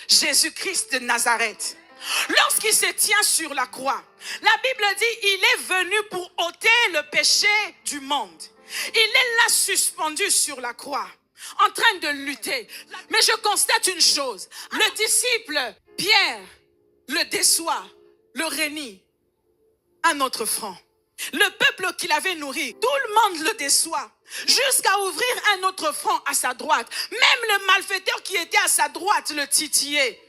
Jésus-Christ de Nazareth. Lorsqu'il se tient sur la croix, la Bible dit il est venu pour ôter le péché du monde. Il est là suspendu sur la croix, en train de lutter. Mais je constate une chose, le disciple Pierre le déçoit, le renie à notre front. Le peuple qu'il avait nourri, tout le monde le déçoit, jusqu'à ouvrir un autre front à sa droite. Même le malfaiteur qui était à sa droite le titillait.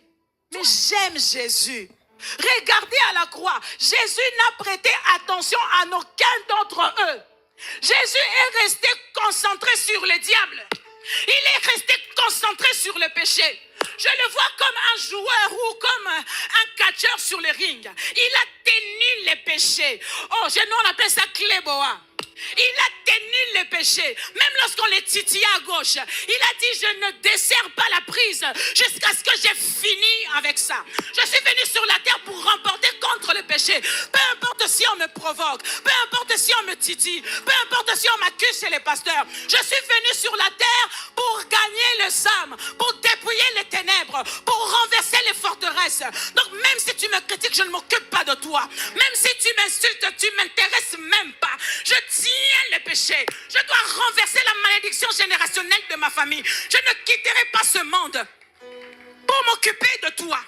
Mais j'aime Jésus. Regardez à la croix, Jésus n'a prêté attention à aucun d'entre eux. Jésus est resté concentré sur le diable. Il est resté concentré sur le péché. Je le vois comme un joueur ou comme un catcheur sur le ring. Il a tenu les péchés. Oh, on appelle ça Cléboa. Il a tenu les péchés. Même lorsqu'on les titillait à gauche, il a dit je ne desserre pas la prise jusqu'à ce que j'ai fini avec ça. Je suis venu sur la terre pour remporter contre le péché. Peu importe si on me provoque, peu importe si on me titille, peu importe si on m'accuse chez les pasteurs. Je suis venu sur la terre pour gagner les âmes, pour dépouiller les ténèbres, pour renverser les forteresses. Donc même si tu me critiques, je ne m'occupe pas de toi. Même si tu m'insultes, tu ne m'intéresses même pas. Je tiens les péchés. Je dois renverser la malédiction générationnelle de ma famille. Je ne quitterai pas ce monde pour m'occuper de toi.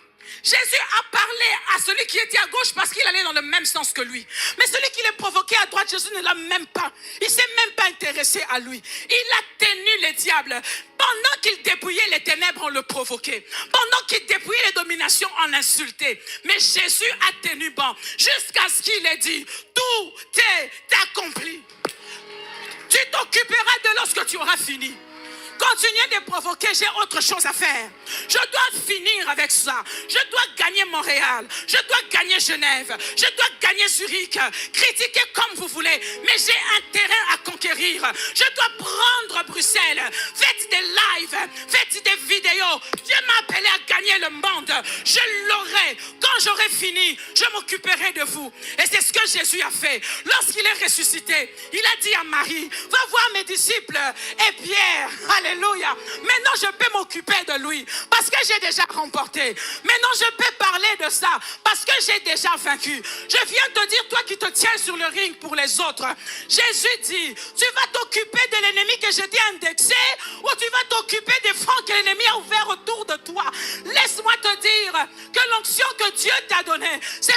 Jésus a parlé à celui qui était à gauche parce qu'il allait dans le même sens que lui. Mais celui qui les provoquait à droite, Jésus ne l'a même pas. Il ne s'est même pas intéressé à lui. Il a tenu les diables. Pendant qu'il dépouillait les ténèbres, on le provoquait. Pendant qu'il dépouillait les dominations, on l'insultait. Mais Jésus a tenu bon jusqu'à ce qu'il ait dit, tout est accompli. Tu t'occuperas de lorsque tu auras fini. Continuez de provoquer, j'ai autre chose à faire. Je dois finir avec ça. Je dois gagner Montréal. Je dois gagner Genève. Je dois gagner Zurich. Critiquez comme vous voulez. Mais j'ai un terrain à conquérir. Je dois prendre Bruxelles. Faites des lives. Faites des vidéos. Dieu m'a appelé à gagner le monde. Je l'aurai. Quand j'aurai fini, je m'occuperai de vous. Et c'est ce que Jésus a fait. Lorsqu'il est ressuscité, il a dit à Marie, va voir mes disciples et Pierre. Alléluia. Maintenant, je peux m'occuper de lui parce que j'ai déjà remporté. Maintenant, je peux parler de ça parce que j'ai déjà vaincu. Je viens te dire, toi qui te tiens sur le ring pour les autres, Jésus dit, tu vas t'occuper de l'ennemi que je t'ai indexé ou tu vas t'occuper des fronts que l'ennemi a ouverts autour de toi. Laisse-moi te dire que l'onction que Dieu t'a donnée, c'est